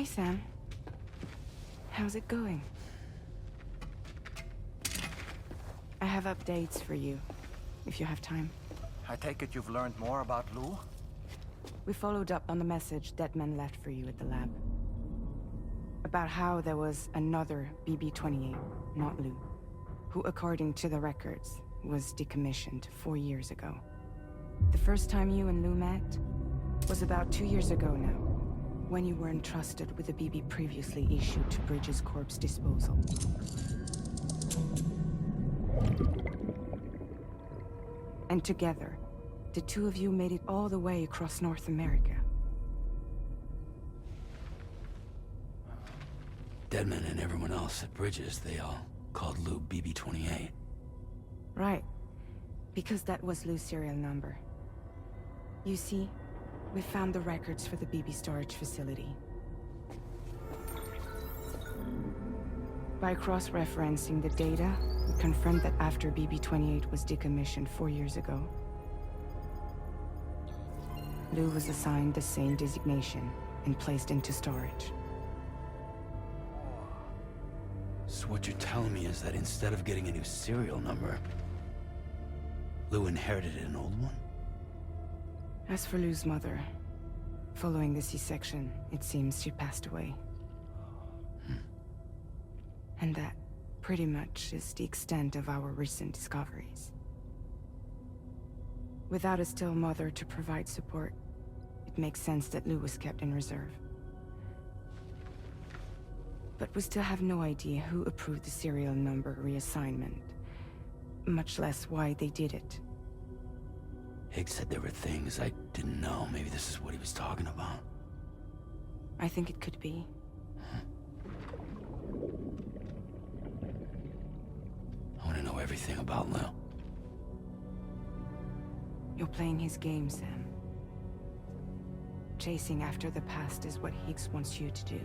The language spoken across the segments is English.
Hey, Sam. How's it going? I have updates for you, if you have time. I take it you've learned more about Lou? We followed up on the message Deadman left for you at the lab. About how there was another BB-28, not Lou, who, according to the records, was decommissioned 4 years ago. The first time you and Lou met was about 2 years ago now, when you were entrusted with the BB previously issued to Bridges Corp's disposal. And together, the two of you made it all the way across North America. Deadman and everyone else at Bridges, they all called Lou BB-28. Right. Because that was Lou's serial number. You see, we found the records for the BB storage facility. By cross-referencing the data, we confirmed that after BB-28 was decommissioned 4 years ago, Lou was assigned the same designation and placed into storage. So what you're telling me is that instead of getting a new serial number, Lou inherited an old one? As for Lou's mother, following the C-section, it seems she passed away. And that, pretty much, is the extent of our recent discoveries. Without a still mother to provide support, it makes sense that Lou was kept in reserve. But we still have no idea who approved the serial number reassignment, much less why they did it. Higgs said there were things I didn't know. Maybe this is what he was talking about. I think it could be. I want to know everything about Lou. You're playing his game, Sam. Chasing after the past is what Higgs wants you to do.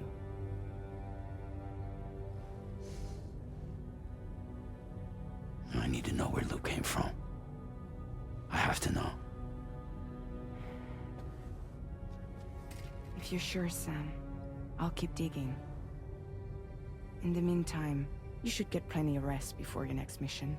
I need to know where Lou came from. I have to know. If you're sure, Sam, I'll keep digging. In the meantime, you should get plenty of rest before your next mission.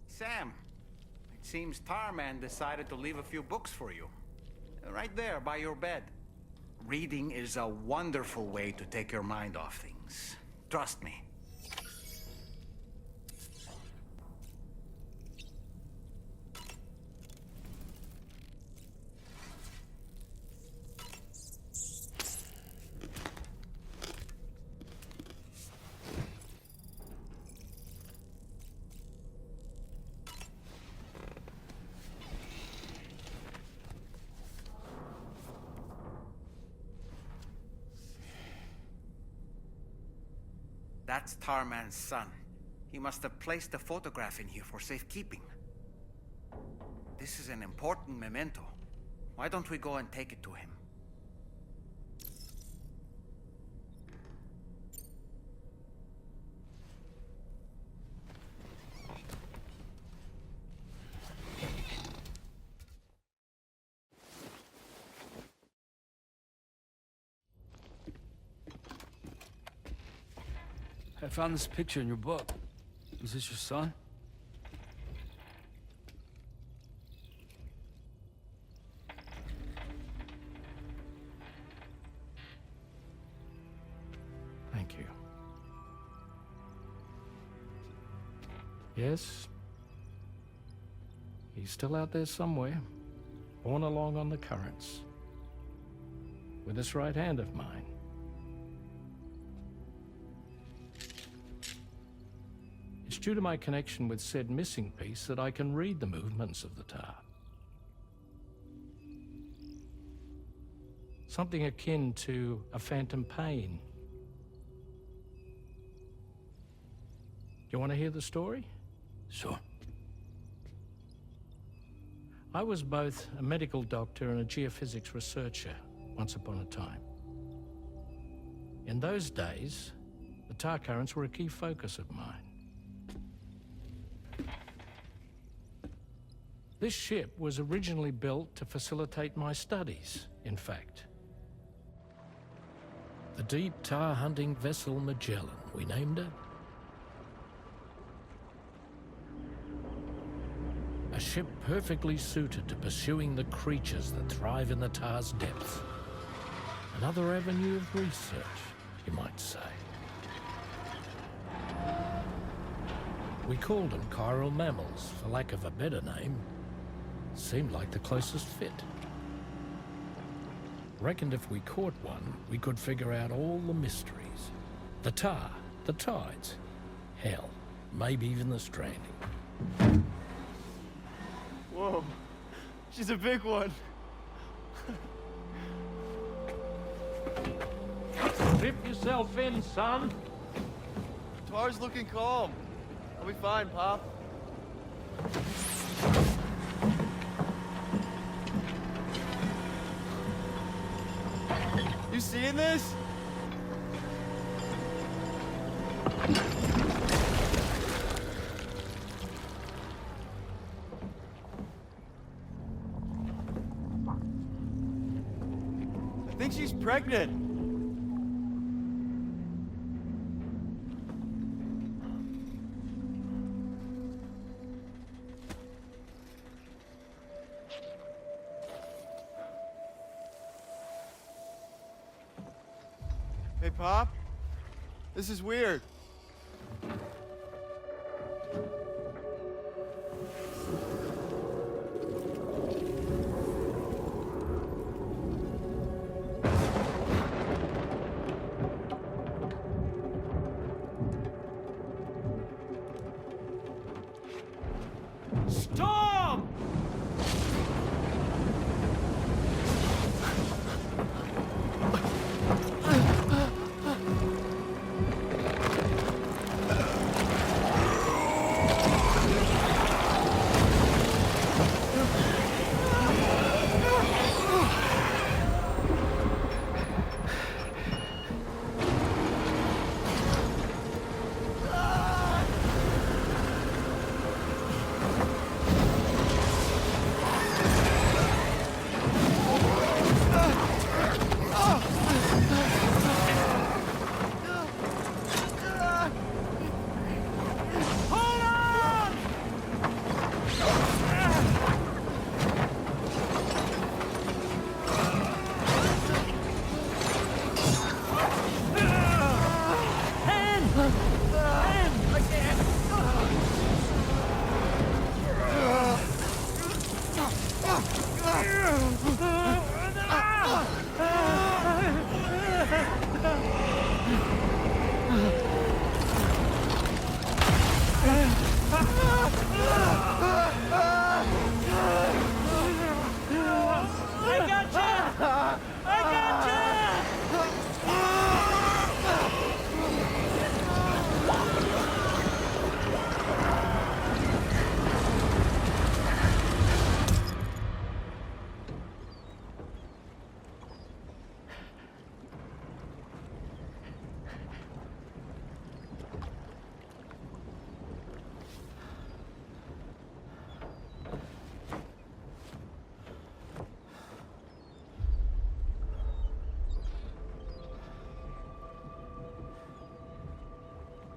Sam, it seems Tarman decided to leave a few books for you. Right there, by your bed. Reading is a wonderful way to take your mind off things. Trust me. That's Tarman's son. He must have placed a photograph in here for safekeeping. This is an important memento. Why don't we go and take it to him? I found this picture in your book. Is this your son? thank you. Yes, he's still out there somewhere, borne along on the currents, with this right hand of mine. It's due to my connection with said missing piece that I can read the movements of the tar. Something akin to a phantom pain. You want to hear the story? Sure. I was both a medical doctor and a geophysics researcher once upon a time. In those days, the tar currents were a key focus of mine. This ship was originally built to facilitate my studies, in fact. The deep tar hunting vessel Magellan, we named her. A ship perfectly suited to pursuing the creatures that thrive in the tar's depths. Another avenue of research, you might say. We called them chiral mammals, for lack of a better name. Seemed like the closest fit. Reckoned if we caught one, we could figure out all the mysteries. The tar, the tides, hell, maybe even the stranding. Whoa, she's a big one. Dip yourself in, son. Tar's looking calm. I'll be fine, Pop. You seeing this? I think she's pregnant. Hey, Pop. This is weird. Storm!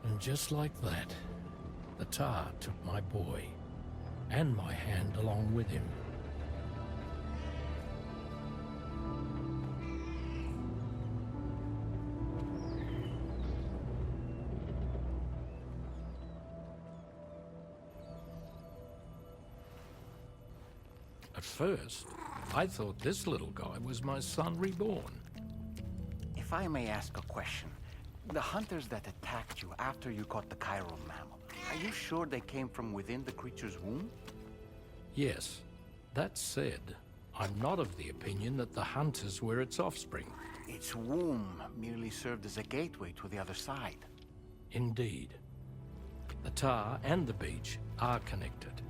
And just like that, the tar took my boy, and my hand along with him. At first, I thought this little guy was my son reborn. If I may ask a question, the hunters that attacked you after you caught the chiral mammal, are you sure they came from within the creature's womb? Yes. That said, I'm not of the opinion that the hunters were its offspring. Its womb merely served as a gateway to the other side. Indeed. The tar and the beach are connected.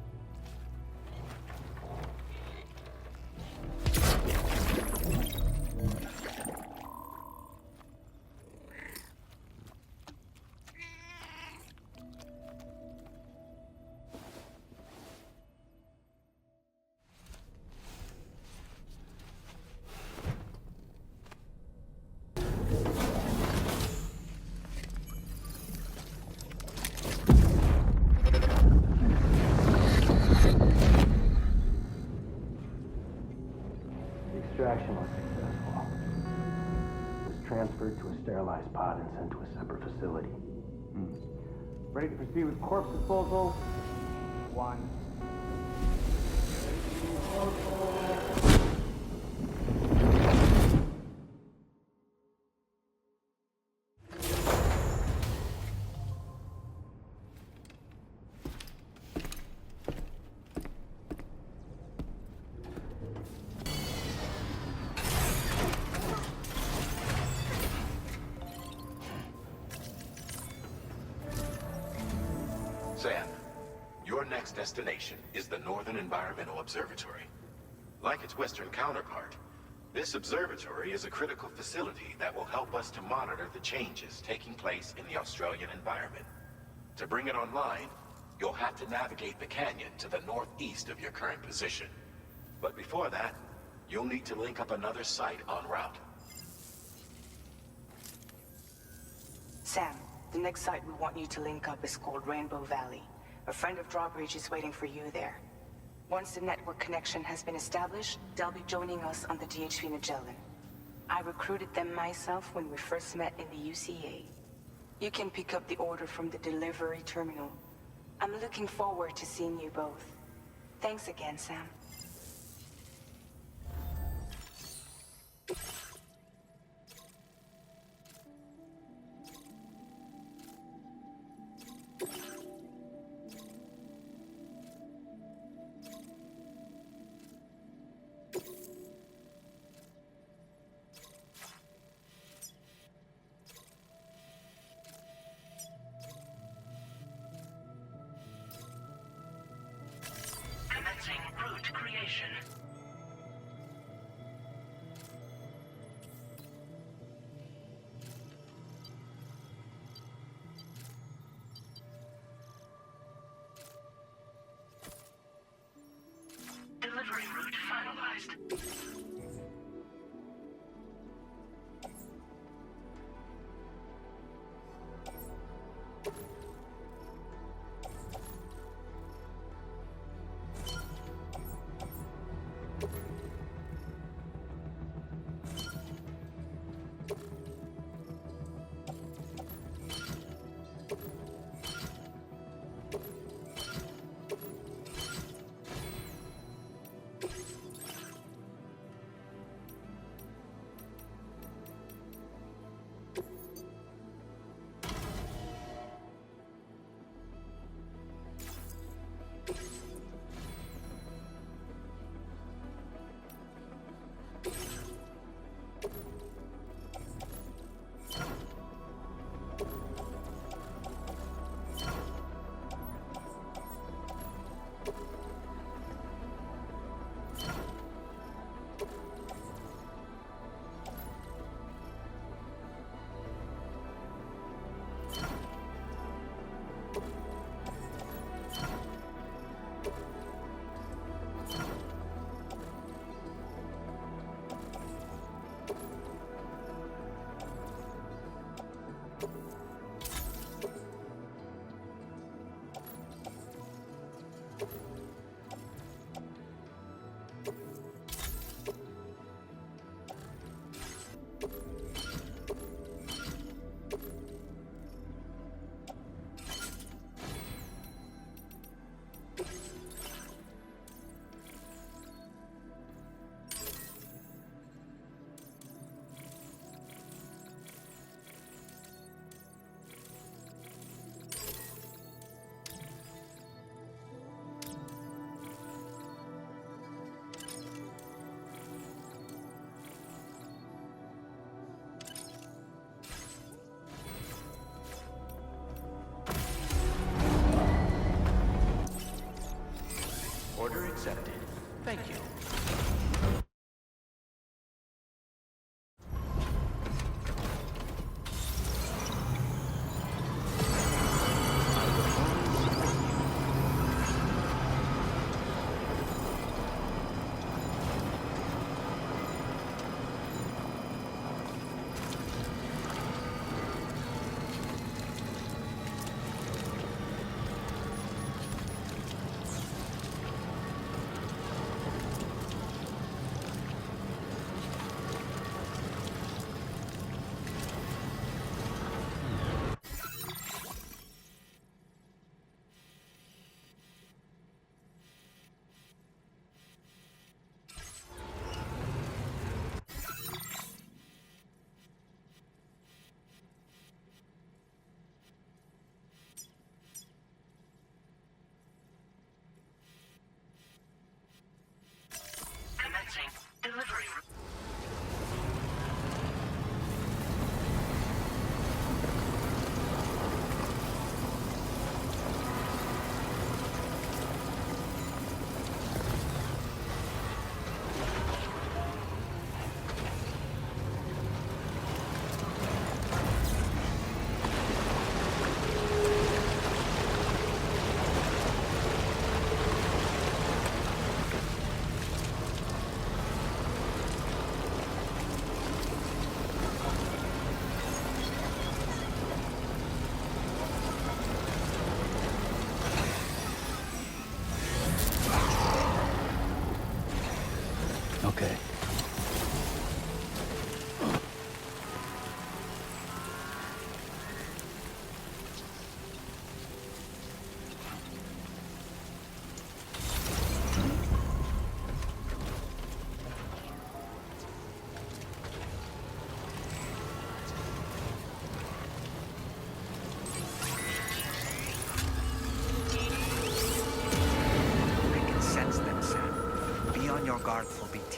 Extraction was successful. It was transferred to a sterilized pod and sent to a separate facility. Ready to proceed with corpse disposal? 1. Sam, your next destination is the Northern Environmental Observatory. Like its Western counterpart, this observatory is a critical facility that will help us to monitor the changes taking place in the Australian environment. To bring it online, you'll have to navigate the canyon to the northeast of your current position. But before that, you'll need to link up another site en route. Sam, the next site we want you to link up is called Rainbow Valley. A friend of Drawbridge is waiting for you there. Once the network connection has been established, they'll be joining us on the DHV Magellan. I recruited them myself when we first met in the UCA. You can pick up the order from the delivery terminal. I'm looking forward to seeing you both. Thanks again, Sam. Commencing route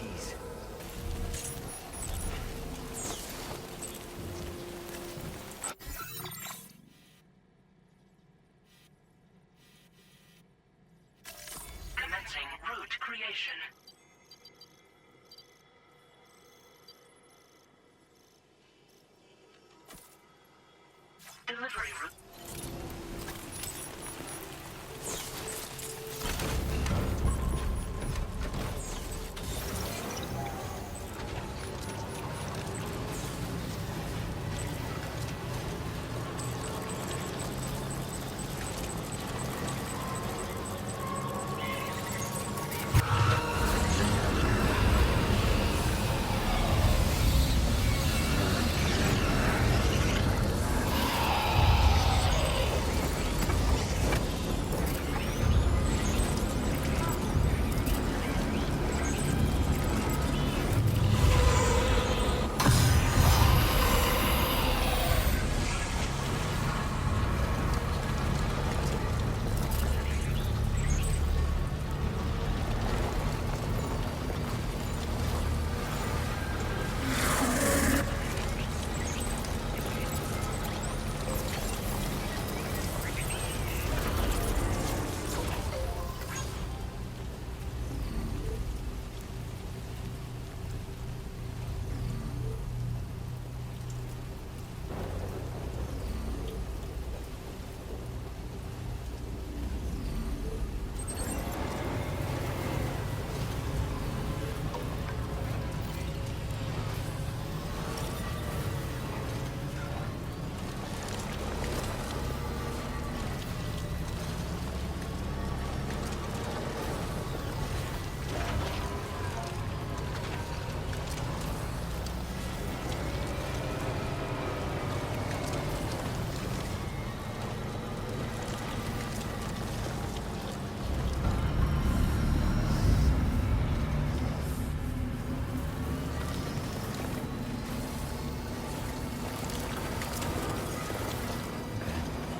cheese. Commencing route creation. Delivery route.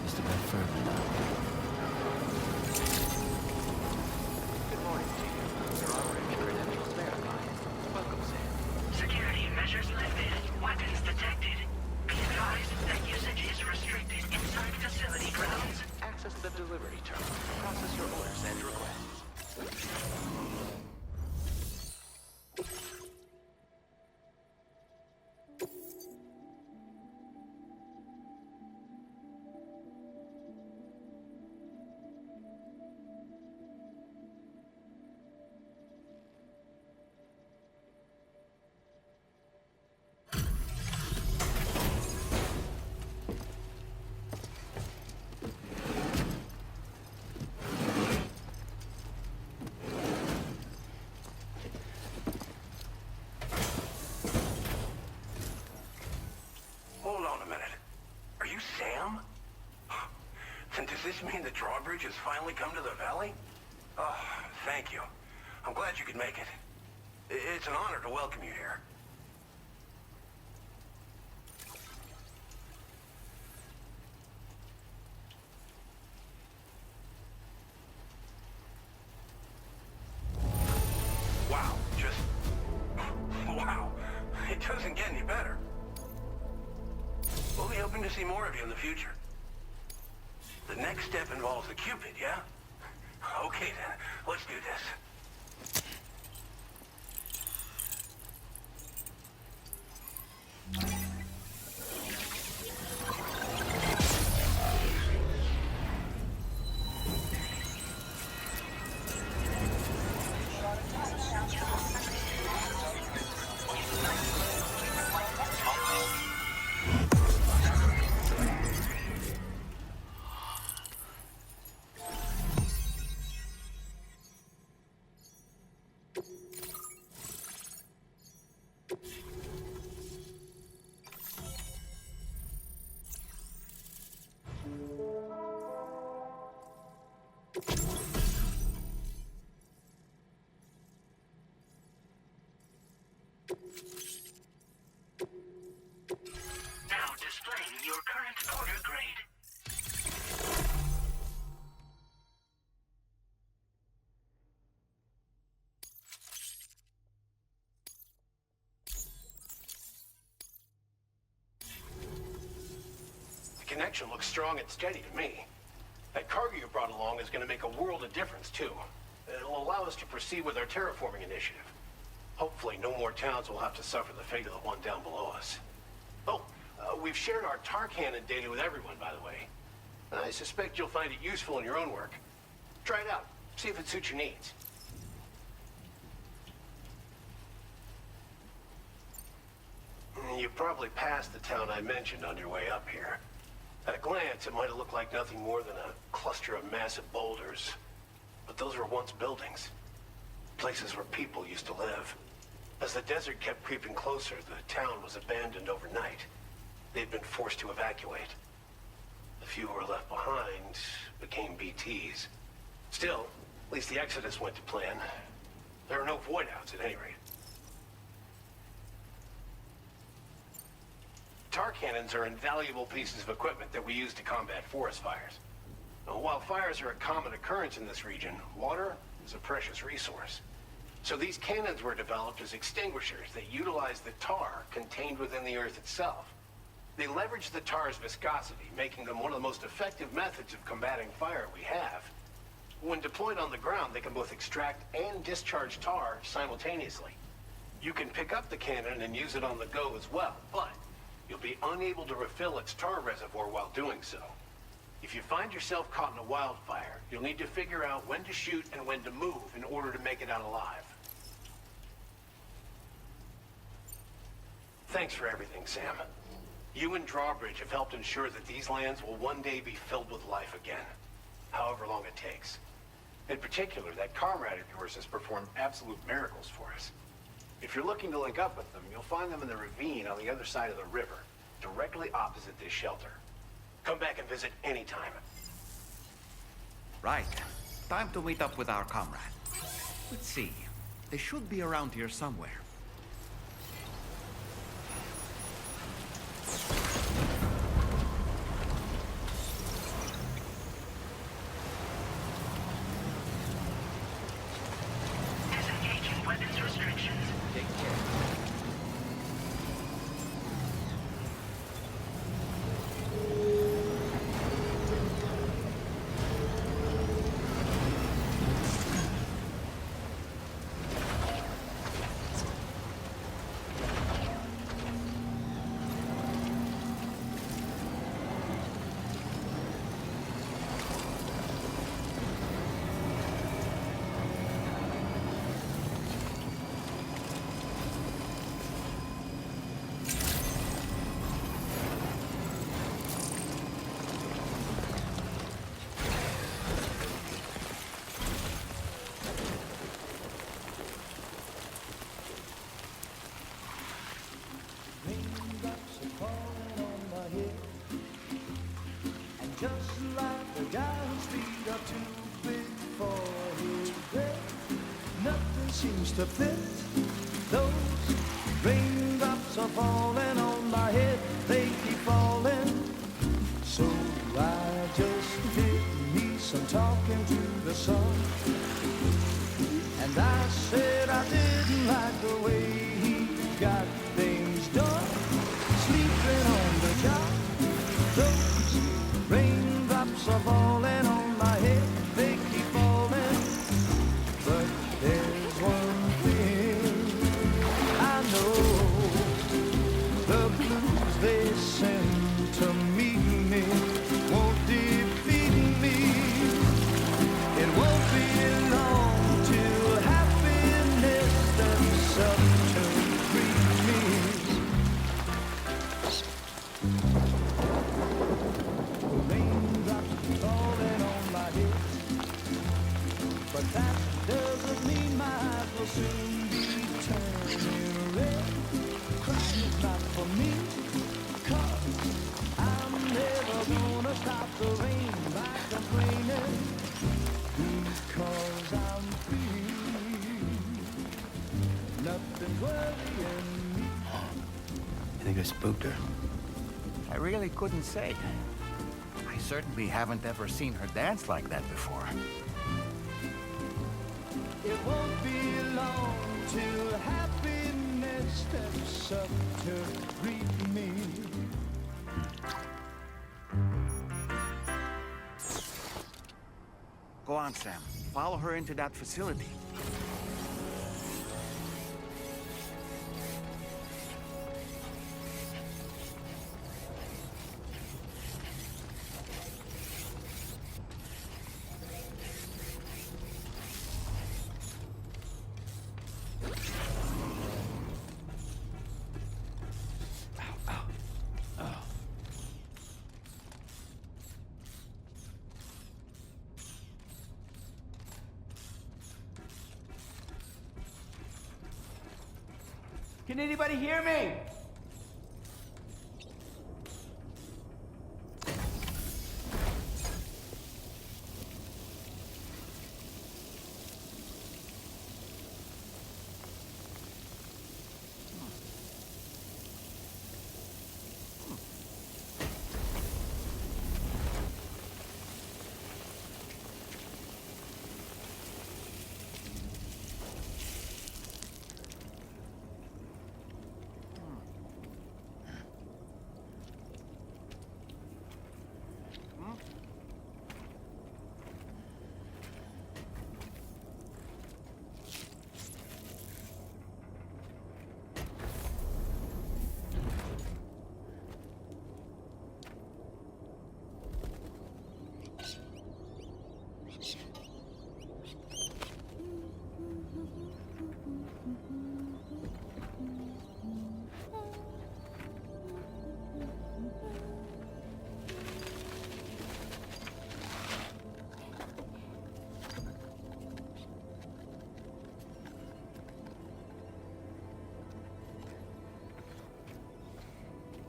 Just a bit further now. Good morning to you. Your operation credentials verified. Welcome, Sam. Security measures lifted. Weapons detected. Be advised that usage is restricted inside facility grounds. Access the delivery terminal. Process your orders and requests. Hold on a minute. Are you Sam? And does this mean the drawbridge has finally come to the valley? Oh, thank you. I'm glad you could make it. It's an honor to welcome you here. Wow, just... wow. It doesn't get any better. We'll be hoping to see more of you in the future. The next step involves the Cupid, yeah? Okay then, let's do this. Now displaying your current order grade. connection looks strong and steady to me. That cargo you brought along is going to make a world of difference, too. It'll allow us to proceed with our terraforming initiative. Hopefully, no more towns will have to suffer the fate of the one down below us. Oh, we've shared our tar cannon data with everyone, by the way. I suspect you'll find it useful in your own work. Try it out. See if it suits your needs. You probably passed the town I mentioned on your way up here. At a glance, it might have looked like nothing more than a cluster of massive boulders. But those were once buildings. Places where people used to live. As the desert kept creeping closer, the town was abandoned overnight. They'd been forced to evacuate. The few who were left behind became BTs. Still, at least the exodus went to plan. There are no void-outs at any rate. Tar cannons are invaluable pieces of equipment that we use to combat forest fires. Now, while fires are a common occurrence in this region, water is a precious resource. So these cannons were developed as extinguishers that utilize the tar contained within the earth itself. They leverage the tar's viscosity, making them one of the most effective methods of combating fire we have. When deployed on the ground, they can both extract and discharge tar simultaneously. You can pick up the cannon and use it on the go as well, but you'll be unable to refill its tar reservoir while doing so. If you find yourself caught in a wildfire, you'll need to figure out when to shoot and when to move in order to make it out alive. Thanks for everything, Sam. You and Drawbridge have helped ensure that these lands will one day be filled with life again, however long it takes. In particular, that comrade of yours has performed absolute miracles for us. If you're looking to link up with them, you'll find them in the ravine on the other side of the river, directly opposite this shelter. Come back and visit anytime. Right. Time to meet up with our comrade. Let's see. They should be around here somewhere. Disengaging weapons restrictions. Take care. Just like the guy whose feet are too big for his bed, nothing seems to fit. Those raindrops are falling on my head, they keep falling. So I just did me some talking to the sun, and I said I didn't like the way he got things done, sleeping on the job. Those raindrops are falling on my head, they keep falling. But there's one thing I know, the blues they send to meet me won't defeat me. It won't be long till happiness steps up to greet me. But that doesn't mean my eyes will soon be turning red. Crying is not for me, 'cause I'm never gonna stop the rain by complaining, because I'm free. Nothing's worrying me. You think I spooked her? I really couldn't say. I certainly haven't ever seen her dance like that before. It won't be long till happiness steps up to greet me. Go on, Sam. Follow her into that facility. Can anybody hear me?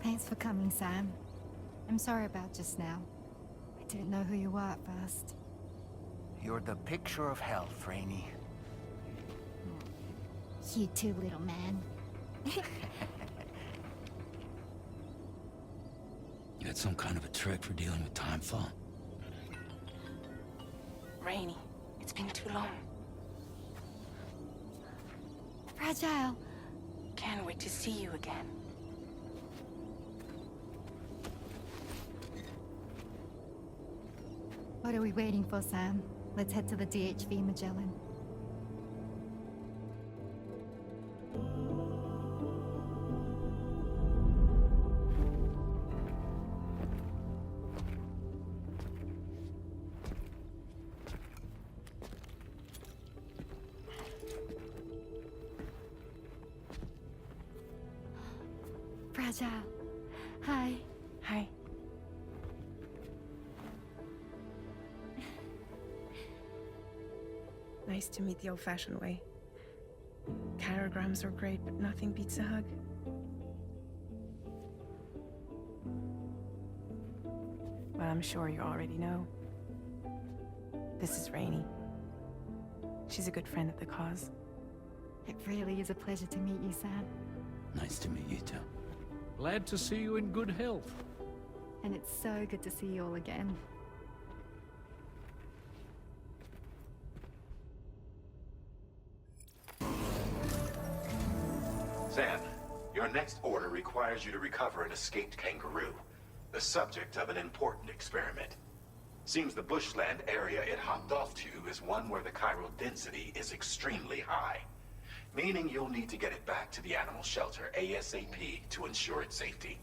Thanks for coming, Sam. I'm sorry about just now. I didn't know who you were at first. You're the picture of health, Rainey. You too, little man. You had some kind of a trick for dealing with timefall? Rainey, it's been too long. Fragile. Can't wait to see you again. What are we waiting for, Sam? Let's head to the DHV Magellan. Fragile. Hi. Hi. Nice to meet the old-fashioned way. Carograms are great, but nothing beats a hug. Well, I'm sure you already know. This is Rainey. She's a good friend of the cause. It really is a pleasure to meet you, Sam. Nice to meet you too. Glad to see you in good health. And it's so good to see you all again. Sam, your next order requires you to recover an escaped kangaroo, the subject of an important experiment. Seems the bushland area it hopped off to is one where the chiral density is extremely high, meaning you'll need to get it back to the animal shelter ASAP to ensure its safety.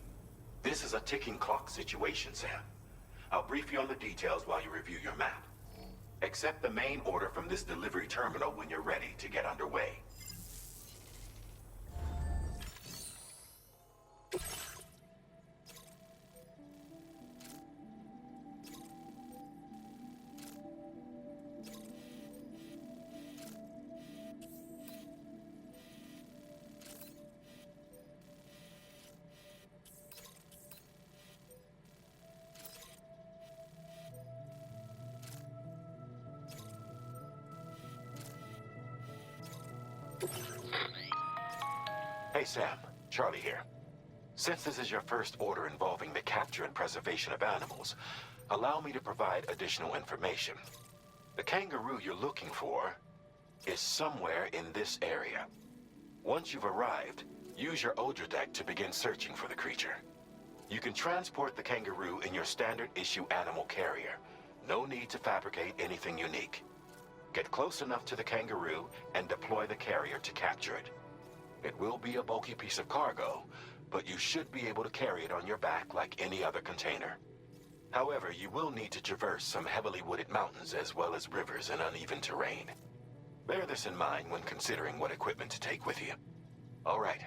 This is a ticking clock situation, Sam. I'll brief you on the details while you review your map. Accept the main order from this delivery terminal when you're ready to get underway. Hey Sam, Charlie here. Since this is your first order involving the capture and preservation of animals, allow me to provide additional information. The kangaroo you're looking for is somewhere in this area. Once you've arrived, use your Odradek to begin searching for the creature. You can transport the kangaroo in your standard issue animal carrier, No need to fabricate anything unique. Get close enough to the kangaroo and deploy the carrier to capture it. It will be a bulky piece of cargo, but you should be able to carry it on your back like any other container. However, you will need to traverse some heavily wooded mountains as well as rivers and uneven terrain. Bear this in mind when considering what equipment to take with you. All right,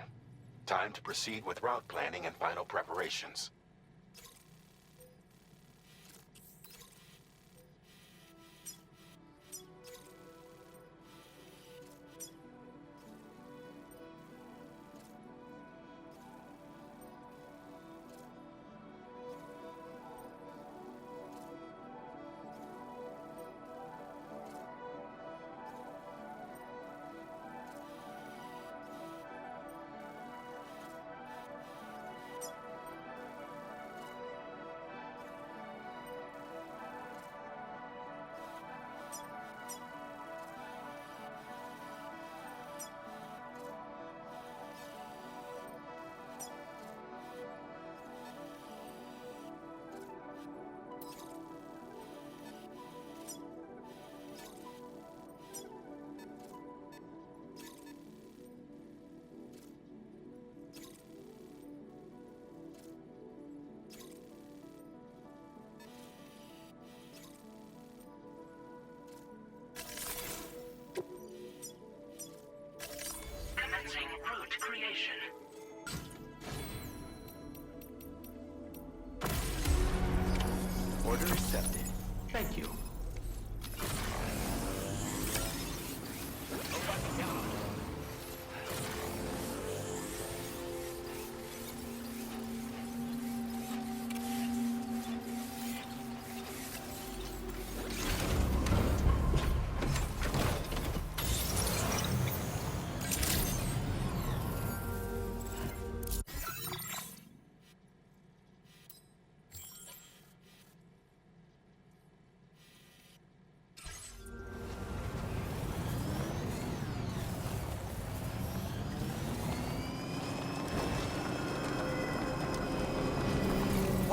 time to proceed with route planning and final preparations. Commencing route creation. Order accepted. Thank you.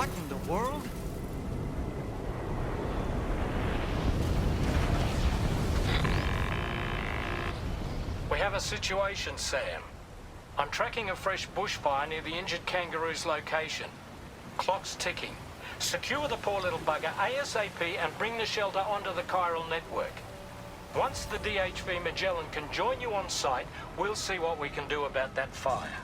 What in the world? We have a situation, Sam. I'm tracking a fresh bushfire near the injured kangaroo's location. Clock's ticking. Secure the poor little bugger ASAP and bring the shelter onto the chiral network. Once the DHV Magellan can join you on site, we'll see what we can do about that fire.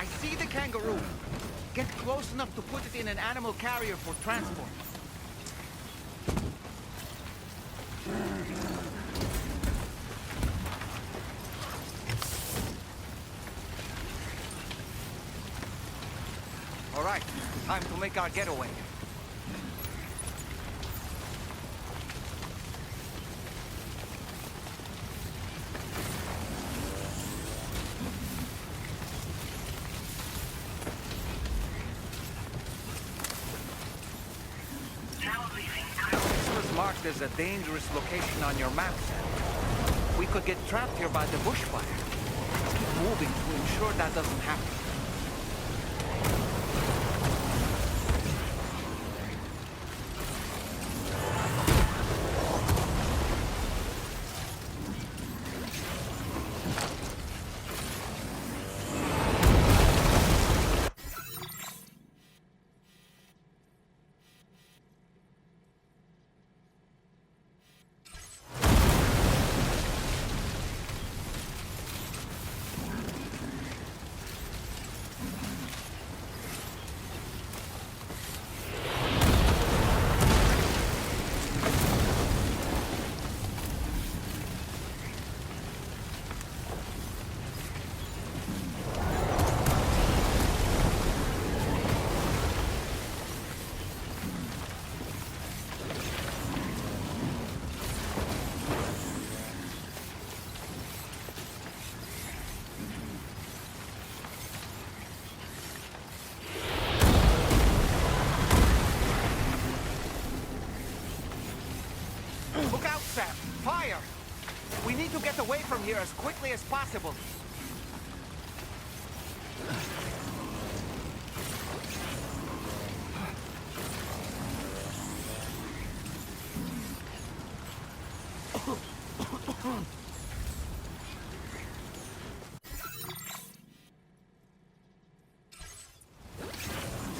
I see the kangaroo. Get close enough to put it in an animal carrier for transport. All right, time to make our getaway. marked as a dangerous location on your map, Sam. We could get trapped here by the bushfire. Keep moving to ensure that doesn't happen. Look out, Sam! Fire! We need to get away from here as quickly as possible.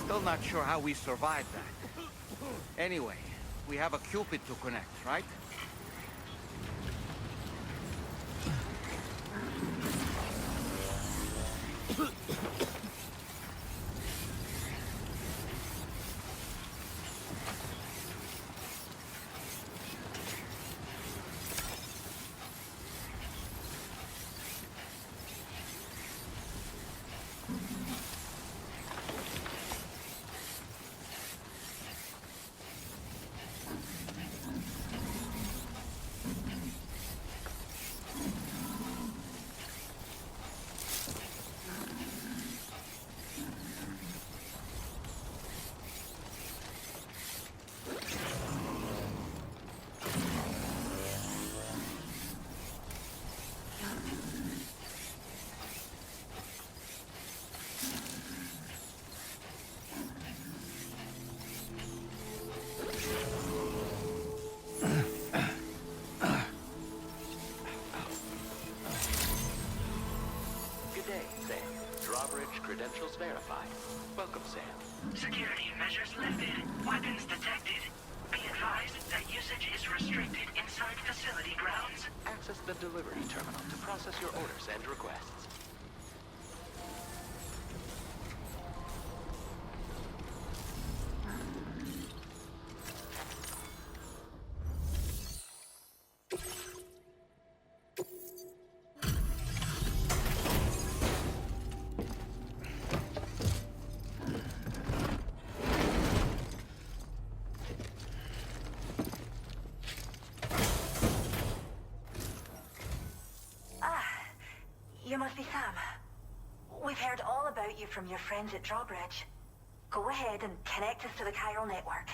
Still not sure how we survived that. Anyway, we have a Cupid to connect, right? Credentials verified. Welcome, Sam. Security measures lifted. Weapons detected. Be advised that usage is restricted inside facility grounds. Access the delivery terminal to process your orders and requests. You must be Sam. We've heard all about you from your friends at Drawbridge. Go ahead and connect us to the chiral network.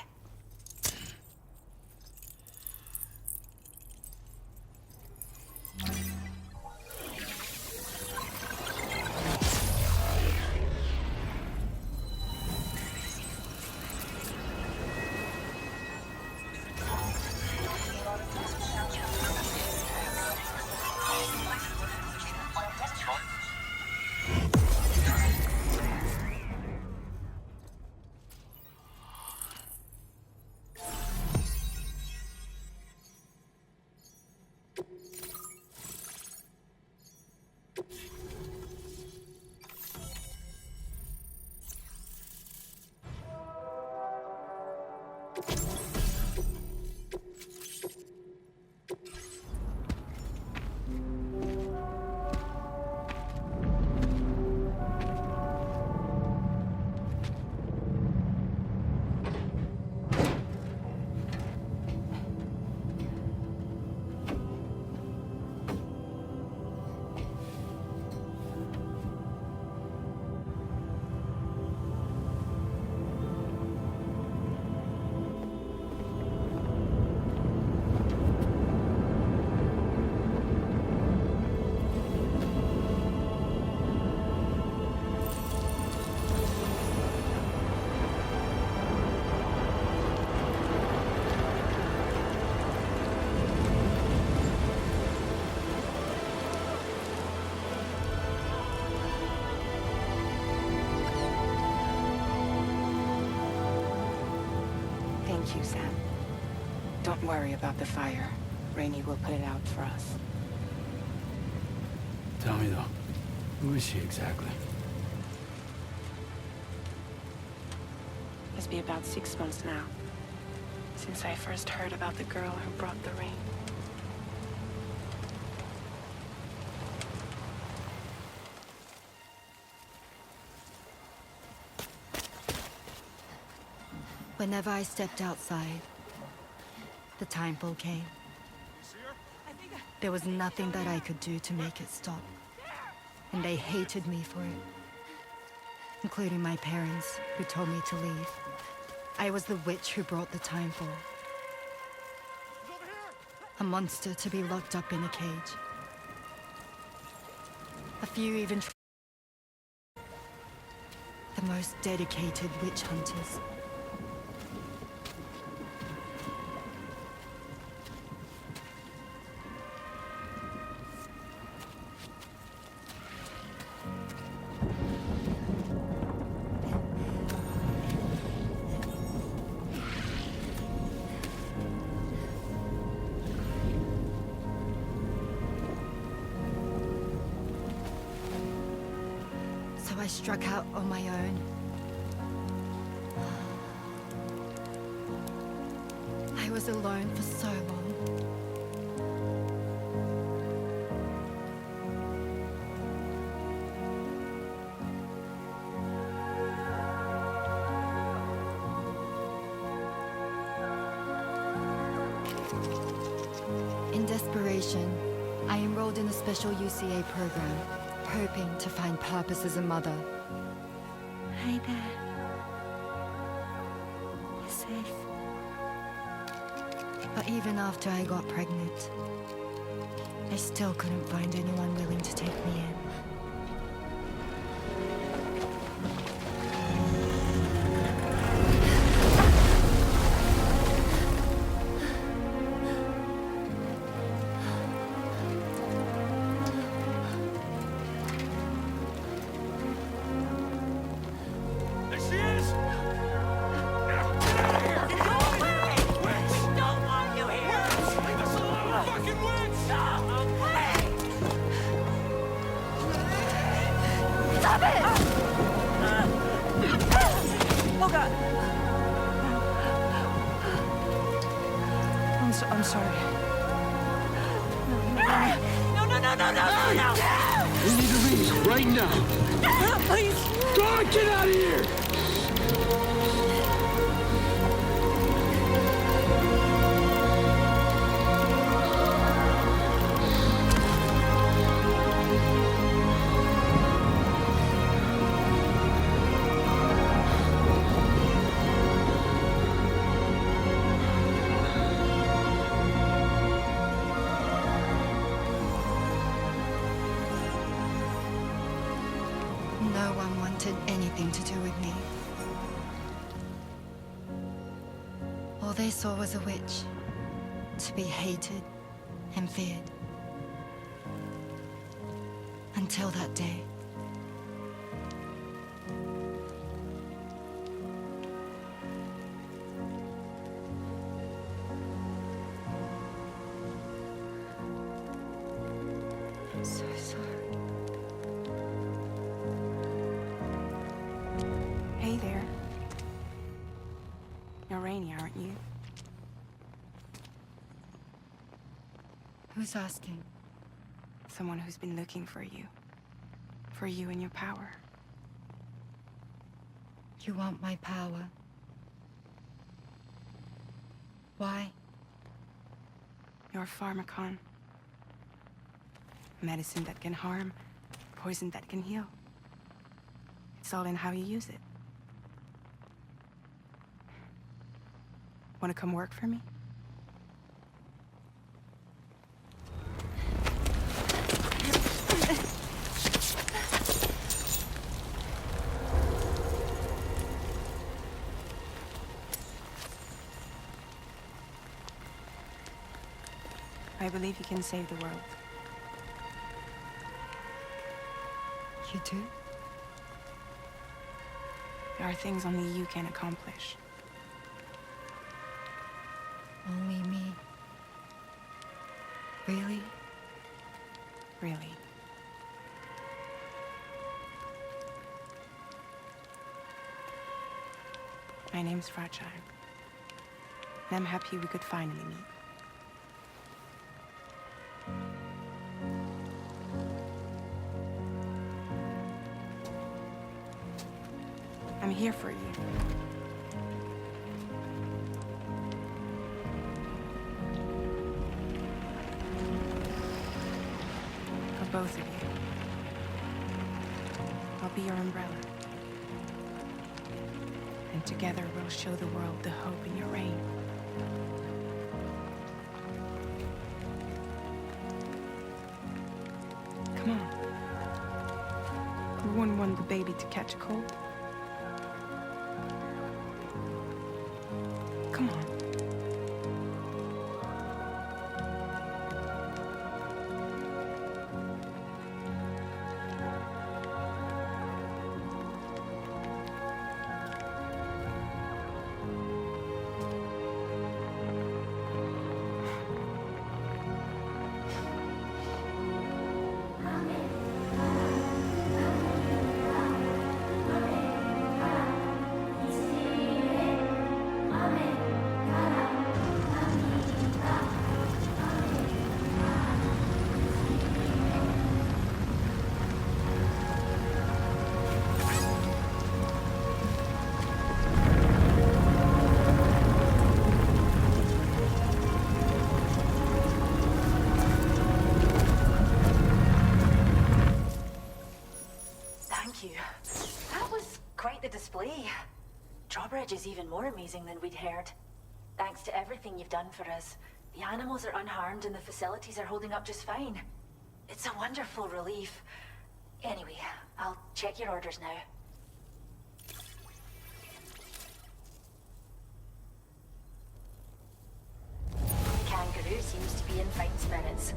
Thank you, Sam. Don't worry about the fire. Rainey will put it out for us. Tell me though, who is she exactly? Must be about 6 months now, since I first heard about the girl who brought the rain. Whenever I stepped outside, the timefall came. There was nothing that I could do to make it stop. And they hated me for it. Including my parents, who told me to leave. I was the witch who brought the timefall. A monster to be locked up in a cage. A few even the most dedicated witch hunters. I struck out on my own. I was alone for so long. In desperation, I enrolled in a special UCA program, hoping to find purpose as a mother. Hi there. You're safe. But even after I got pregnant, I still couldn't find anyone willing to take me in. I'm sorry. No. We need to leave right now. Please. God, get out of here! No one wanted anything to do with me. All they saw was a witch, to be hated and feared. Until that day. I'm so sorry. Hey there. You're Rainey, aren't you? Who's asking? Someone who's been looking for you. For you and your power. You want my power? Why? You're a pharmacon. Medicine that can harm, poison that can heal. It's all in how you use it. Want to come work for me? I believe you can save the world. You do? There are things only you can accomplish. Really? Really. My name's Fragile. And I'm happy we could finally meet. I'm here for you. For both of you. I'll be your umbrella. And together we'll show the world the hope in your reign. Come on. Who wouldn't want the baby to catch a cold? Come on. Thank you. That was quite the display. Drawbridge is even more amazing than we'd heard. Thanks to everything you've done for us, the animals are unharmed and the facilities are holding up just fine. It's a wonderful relief. Anyway, I'll check your orders now. The kangaroo seems to be in fine spirits.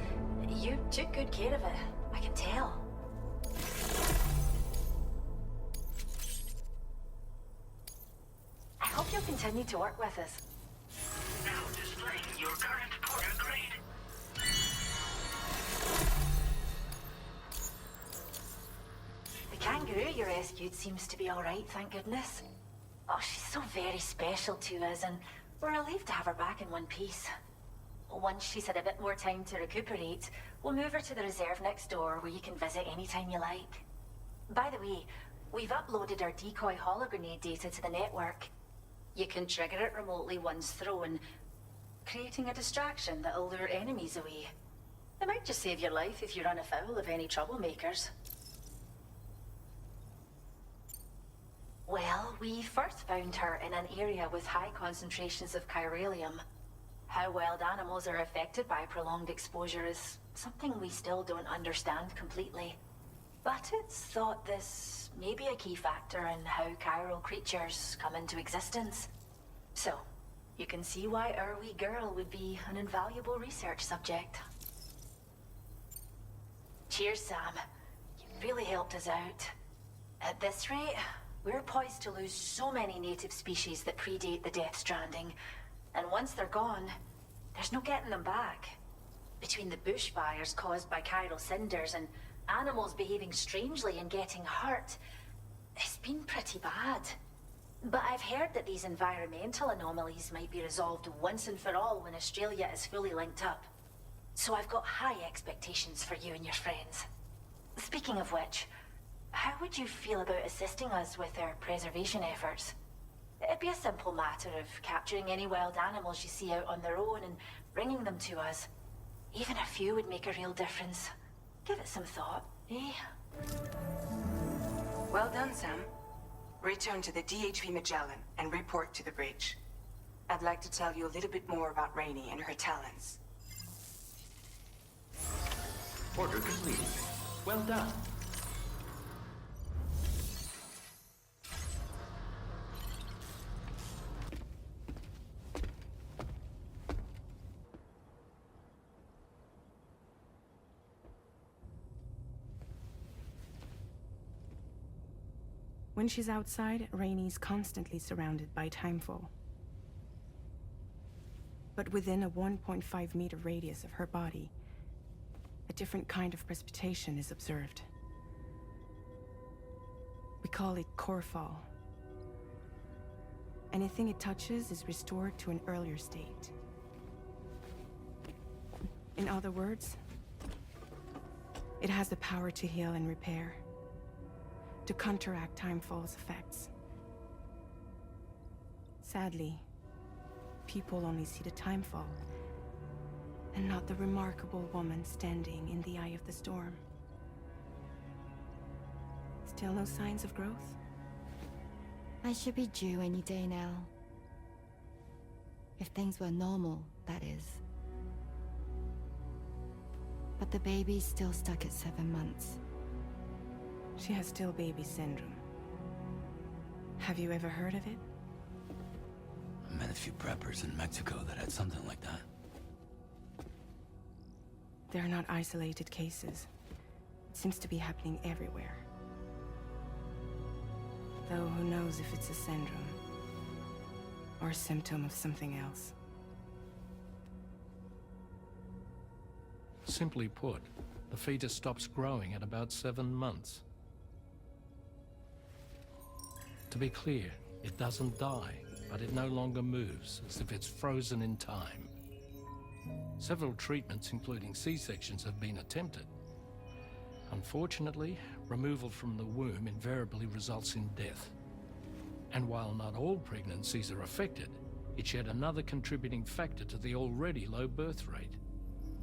You took good care of it, I can tell. I hope you'll continue to work with us. Now displaying your current porter grade. The kangaroo you rescued seems to be all right, thank goodness. Oh, she's so very special to us, and we're relieved to have her back in one piece. Once she's had a bit more time to recuperate, we'll move her to the reserve next door where you can visit anytime you like. By the way, we've uploaded our decoy hologrenade data to the network. You can trigger it remotely once thrown, creating a distraction that'll lure enemies away. It might just save your life if you run afoul of any troublemakers. Well, we first found her in an area with high concentrations of chiralium. How wild animals are affected by prolonged exposure is something we still don't understand completely. But it's thought this may be a key factor in how chiral creatures come into existence. So, you can see why our wee girl would be an invaluable research subject. Cheers, Sam. You really helped us out. At this rate, we're poised to lose so many native species that predate the Death Stranding. And once they're gone, there's no getting them back. Between the bushfires caused by chiral cinders and animals behaving strangely and getting hurt, it's been pretty bad. But I've heard that these environmental anomalies might be resolved once and for all when Australia is fully linked up. So I've got high expectations for you and your friends. Speaking of which, how would you feel about assisting us with our preservation efforts? It'd be a simple matter of capturing any wild animals you see out on their own and bringing them to us. Even a few would make a real difference. Give it some thought, eh? Well done, Sam. Return to the DHV Magellan and report to the bridge. I'd like to tell you a little bit more about Rainey and her talents. Order complete. Well done. When she's outside, Rainey's constantly surrounded by timefall. But within a 1.5-meter radius of her body, a different kind of precipitation is observed. We call it core fall. Anything it touches is restored to an earlier state. In other words, it has the power to heal and repair, to counteract timefall's effects. Sadly, people only see the timefall, and not the remarkable woman standing in the eye of the storm. Still no signs of growth? I should be due any day now. If things were normal, that is. But the baby's still stuck at 7 months. She has still baby syndrome. Have you ever heard of it? I met a few preppers in Mexico that had something like that. They're not isolated cases. It seems to be happening everywhere. Though who knows if it's a syndrome or a symptom of something else. Simply put, the fetus stops growing at about 7 months. To be clear, it doesn't die, but it no longer moves, as if it's frozen in time. Several treatments, including C-sections, have been attempted. Unfortunately, removal from the womb invariably results in death. And while not all pregnancies are affected, it's yet another contributing factor to the already low birth rate.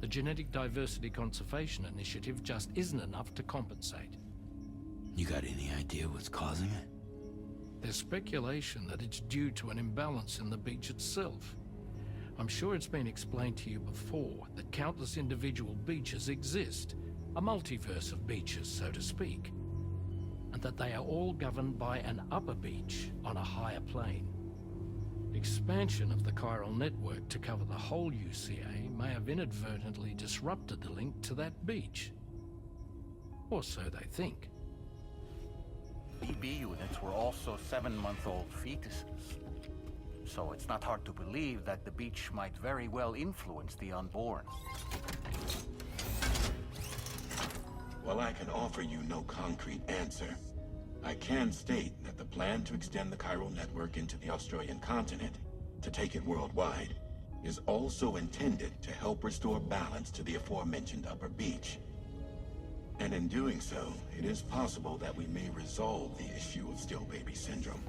The Genetic Diversity Conservation Initiative just isn't enough to compensate. You got any idea what's causing it? There's speculation that it's due to an imbalance in the beach itself. I'm sure it's been explained to you before that countless individual beaches exist, a multiverse of beaches, so to speak, and that they are all governed by an upper beach on a higher plane. Expansion of the chiral network to cover the whole UCA may have inadvertently disrupted the link to that beach. Or so they think. BB units were also 7-month-old fetuses. So it's not hard to believe that the beach might very well influence the unborn. While I can offer you no concrete answer, I can state that the plan to extend the chiral network into the Australian continent, to take it worldwide, is also intended to help restore balance to the aforementioned upper beach. And in doing so, it is possible that we may resolve the issue of still baby syndrome.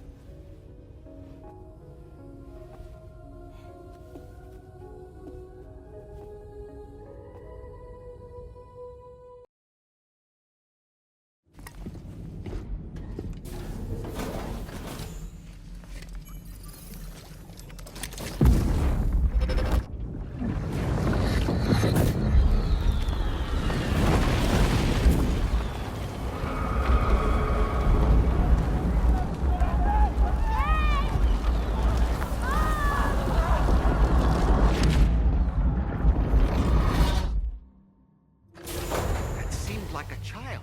Like a child.